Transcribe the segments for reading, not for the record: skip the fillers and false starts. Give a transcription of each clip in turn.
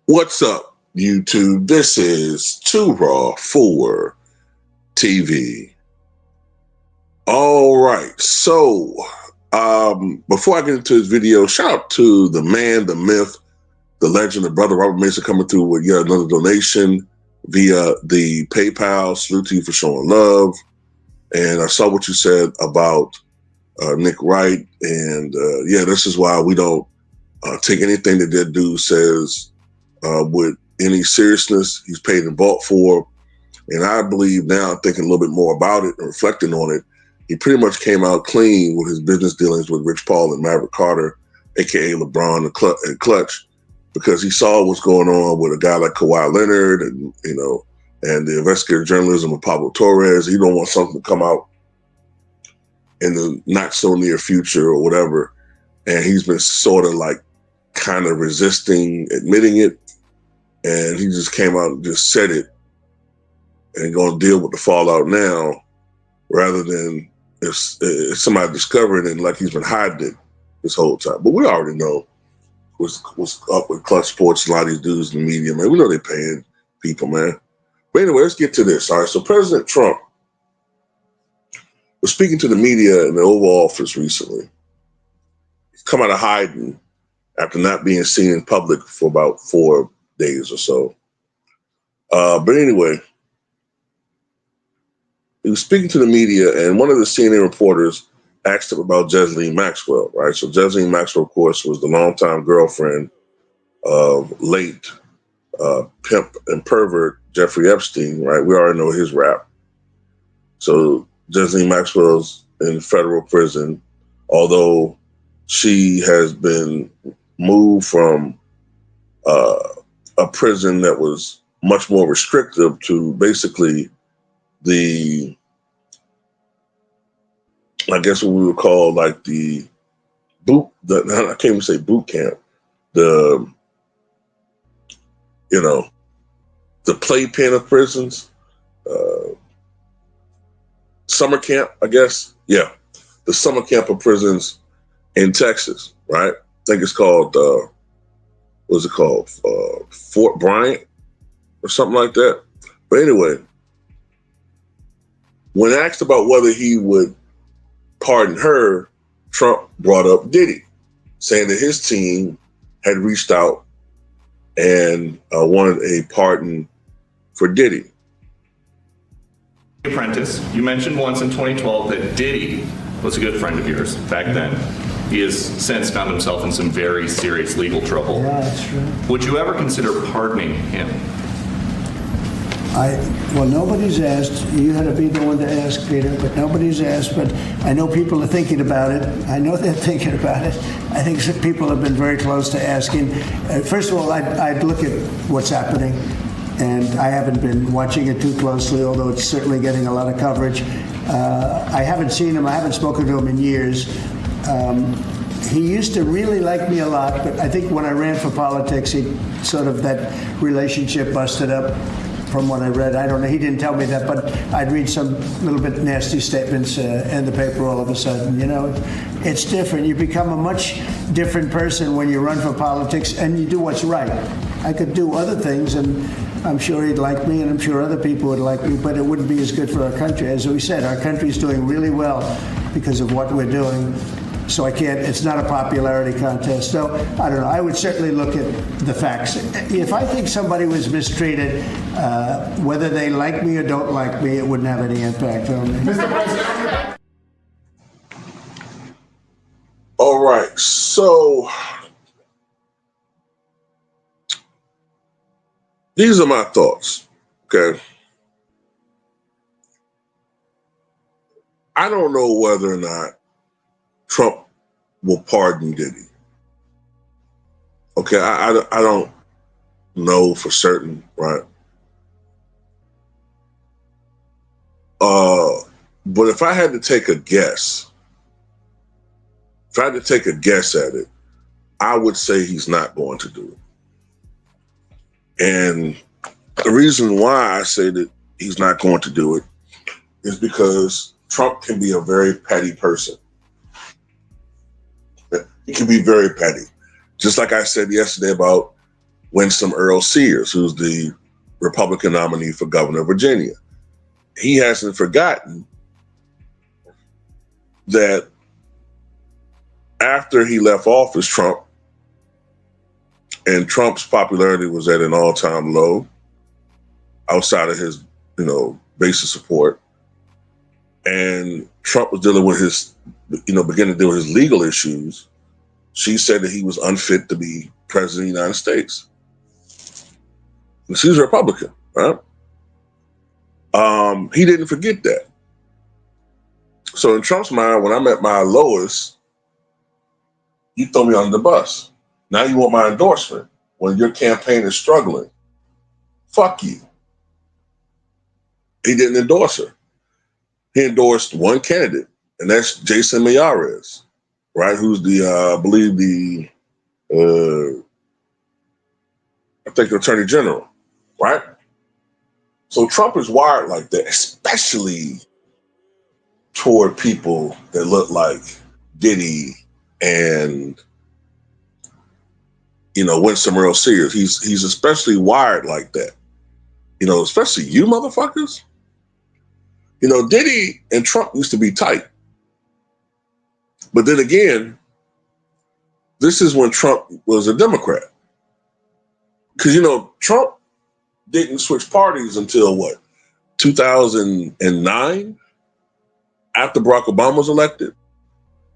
What's up, YouTube? This is Too Raw for TV. All right, so before I get into this video, shout out to the man, the myth, the legend, the brother Robert Mason coming through with yet another donation via the PayPal. Salute to you for showing love. And I saw what you said about Nick Wright, and yeah, this is why we don't take anything that that dude says with any seriousness. He's paid in bulk for, and I believe now, thinking a little bit more about it and reflecting on it, he pretty much came out clean with his business dealings with Rich Paul and Maverick Carter, aka LeBron and Clutch, because he saw what's going on with a guy like Kawhi Leonard, and and the investigative journalism of Pablo Torres. He don't want something to come out in the not so near future or whatever, and he's been sort of like kind of resisting admitting it, and he just came out and just said it and going to deal with the fallout now, rather than if somebody discovering it like he's been hiding it this whole time. But we already know what's up with Clutch Sports, a lot of these dudes in the media, man. We know they're paying people, man. But anyway, let's get to this. All right, so President Trump was speaking to the media in the Oval Office recently. He's come out of hiding after not being seen in public for about 4 days or so. But anyway, he was speaking to the media, and one of the CNN reporters asked him about Ghislaine Maxwell, right? So Ghislaine Maxwell, of course, was the longtime girlfriend of late pimp and pervert Jeffrey Epstein, right? We already know his rap. So Ghislaine Maxwell's in federal prison, although she has been moved from a prison that was much more restrictive to basically the, I guess what we would call like I can't even say boot camp, the playpen of prisons, summer camp, I guess. Yeah, the summer camp of prisons in Texas, right? I think it's called, what's it called? Fort Bryant or something like that. But anyway, when asked about whether he would pardon her, Trump brought up Diddy, saying that his team had reached out and wanted a pardon for Diddy. Apprentice, you mentioned once in 2012 that Diddy was a good friend of yours back then. He has since found himself in some very serious legal trouble. Yeah, that's true. Would you ever consider pardoning him? Well, nobody's asked. You had to be the one to ask, Peter, but nobody's asked. But I know people are thinking about it. I know they're thinking about it. I think some people have been very close to asking. First of all, I'd look at what's happening, and I haven't been watching it too closely, although it's certainly getting a lot of coverage. I haven't seen him. I haven't spoken to him in years. He used to really like me a lot, but I think when I ran for politics, that relationship busted up. From what I read, I don't know. He didn't tell me that, but I'd read some little bit nasty statements in the paper all of a sudden. It's different. You become a much different person when you run for politics and you do what's right. I could do other things, and I'm sure he'd like me, and I'm sure other people would like me, but it wouldn't be as good for our country. As we said, our country's doing really well because of what we're doing. So it's not a popularity contest. So I don't know. I would certainly look at the facts. If I think somebody was mistreated, whether they like me or don't like me, it wouldn't have any impact on me. Mr. President. All right. So these are my thoughts. Okay. I don't know whether or not Trump will pardon Diddy. Okay, I don't know for certain, right? But if I had to take a guess, at it, I would say he's not going to do it. And the reason why I say that he's not going to do it is because Trump can be a very petty person. He can be very petty. Just like I said yesterday about Winsome Earl Sears, who's the Republican nominee for governor of Virginia. He hasn't forgotten that after he left office, Trump's popularity was at an all-time low outside of his, base of support. And Trump was dealing with his, beginning to deal with his legal issues. She said that he was unfit to be president of the United States. And she's a Republican, right? He didn't forget that. So in Trump's mind, when I'm at my lowest, you throw me under the bus. Now you want my endorsement when your campaign is struggling. Fuck you. He didn't endorse her. He endorsed one candidate, and that's Jason Miyares, right? Who's I believe the Attorney General, right? So Trump is wired like that, especially toward people that look like Diddy and Winsome Earl Sears. He's especially wired like that. Especially you motherfuckers. Diddy and Trump used to be tight. But then again, this is when Trump was a Democrat. Because, Trump didn't switch parties until what, 2009? After Barack Obama was elected?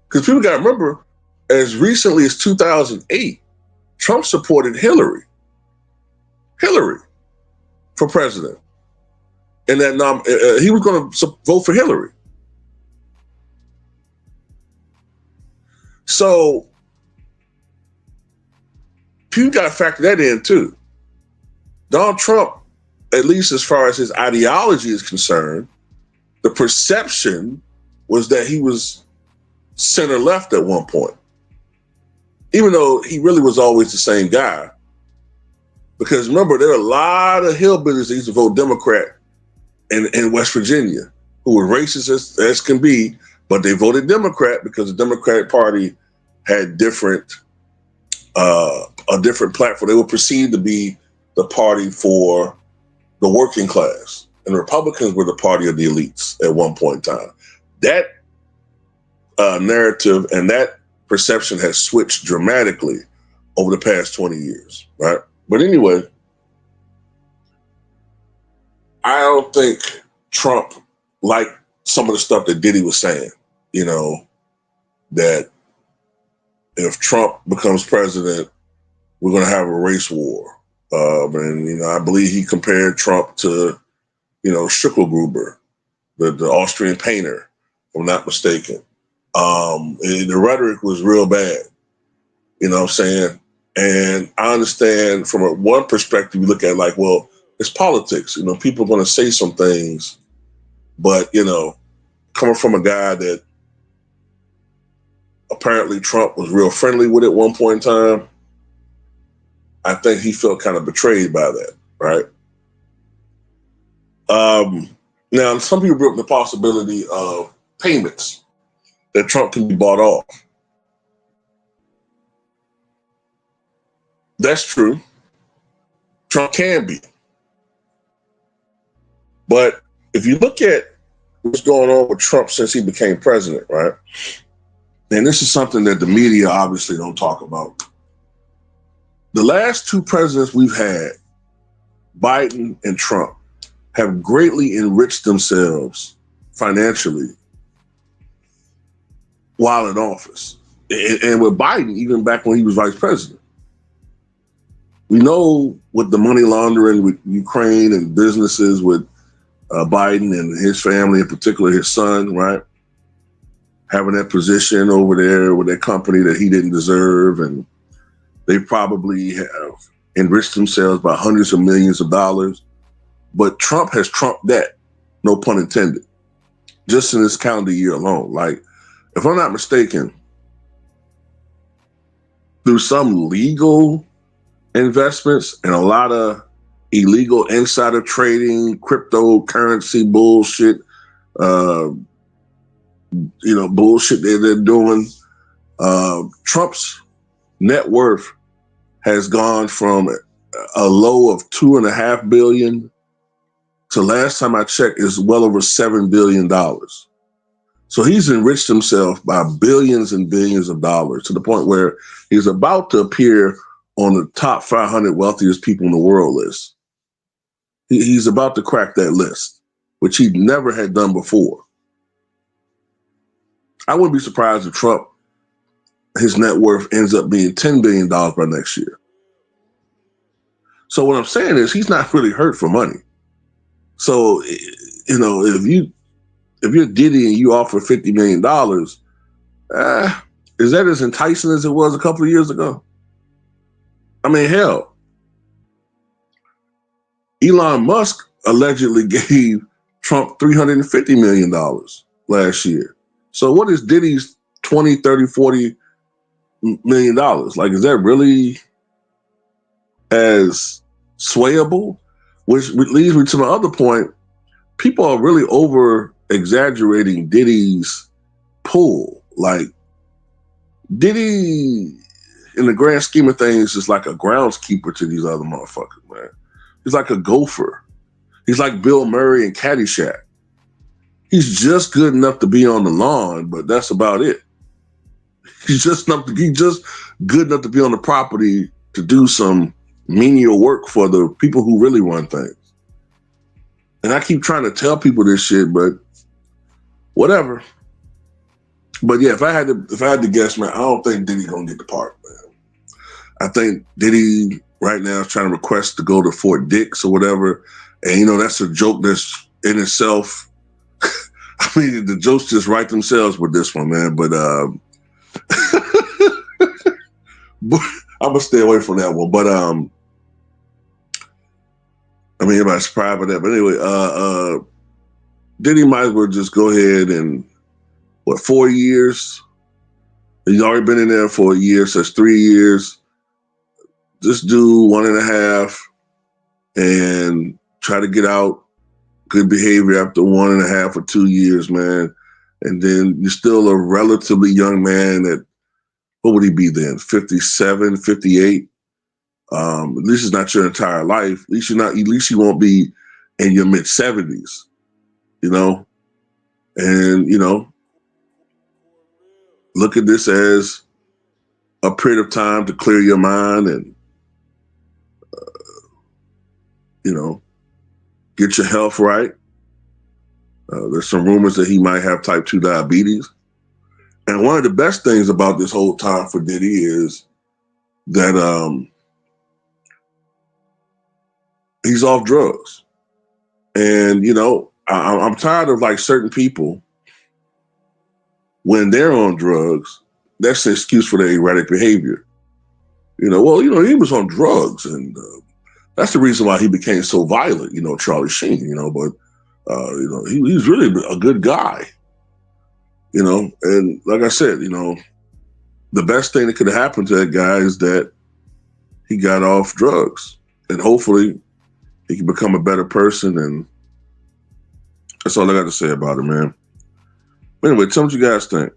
Because people got to remember, as recently as 2008, Trump supported Hillary for president. And that he was going to vote for Hillary. So you got to factor that in too. Donald Trump, at least as far as his ideology is concerned, the perception was that he was center left at one point, even though he really was always the same guy. Because remember, there are a lot of hillbillies that used to vote Democrat in West Virginia who were racist as can be, but they voted Democrat because the Democratic Party had a different platform. They were perceived to be the party for the working class, and the Republicans were the party of the elites at one point in time. That narrative and that perception has switched dramatically over the past 20 years, right? But anyway, I don't think Trump liked some of the stuff that Diddy was saying, that if Trump becomes president, we're going to have a race war. And I believe he compared Trump to, Schicklgruber, the Austrian painter, if I'm not mistaken. And the rhetoric was real bad, you know what I'm saying? And I understand from one perspective, you look at it like, well, it's politics. People are going to say some things, but, coming from a guy that apparently Trump was real friendly with at one point in time, I think he felt kind of betrayed by that, right? Now, some people brought up the possibility of payments that Trump can be bought off. That's true. Trump can be. But if you look at what's going on with Trump since he became president, right? And this is something that the media obviously don't talk about. The last two presidents we've had, Biden and Trump, have greatly enriched themselves financially while in office. And with Biden, even back when he was vice president. We know with the money laundering with Ukraine and businesses with Biden and his family, in particular his son, right? Having that position over there with that company that he didn't deserve. And they probably have enriched themselves by hundreds of millions of dollars. But Trump has trumped that, no pun intended, just in this calendar year alone. Like, if I'm not mistaken, through some legal investments and a lot of illegal insider trading, cryptocurrency bullshit, bullshit they're doing, Trump's net worth has gone from a low of $2.5 billion to last time I checked is well over $7 billion. So he's enriched himself by billions and billions of dollars to the point where he's about to appear on the top 500 wealthiest people in the world list. He's about to crack that list, which he never had done before. I wouldn't be surprised if Trump, his net worth ends up being $10 billion by next year. So what I'm saying is he's not really hurt for money. So, you know, if you're Diddy and you offer $50 million, is that as enticing as it was a couple of years ago? I mean, hell, Elon Musk allegedly gave Trump $350 million last year. So what is Diddy's 20, 30, 40 million dollars? Like, is that really as swayable? Which leads me to my other point. People are really over exaggerating Diddy's pull. Like, Diddy, in the grand scheme of things, is like a groundskeeper to these other motherfuckers, man. He's like a gopher. He's like Bill Murray and Caddyshack. He's just good enough to be on the lawn, but that's about it. He's just good enough to be on the property to do some menial work for the people who really run things. And I keep trying to tell people this shit, but whatever. But yeah, if I had to guess, man, I don't think Diddy gonna get the part, man. I think Diddy right now is trying to request to go to Fort Dix or whatever. And you know, that's a joke that's in itself. I mean, the jokes just write themselves with this one, man. But I'm gonna stay away from that one. But I mean, everybody's surprised by that. But anyway, Diddy might as well just go ahead and 4 years? He's already been in there for a year, so that's 3 years. Just do 1.5 and try to get out good behavior after 1.5 or 2 years, man. And then you're still a relatively young man at, what would he be then? 57, 58? At least it's not your entire life. At least you won't be in your mid 70s, you know? And, you know, look at this as a period of time to clear your mind and, you know, get your health right. There's some rumors that he might have type 2 diabetes. And one of the best things about this whole time for Diddy is that he's off drugs. And, you know, I'm tired of like certain people, when they're on drugs, that's an excuse for their erratic behavior. You know, well, you know, he was on drugs and that's the reason why he became so violent, you know, Charlie Sheen, you know, but, you know, he's really a good guy, you know, and like I said, you know, the best thing that could have happened to that guy is that he got off drugs and hopefully he can become a better person. And that's all I got to say about it, man. Anyway, tell me what you guys think.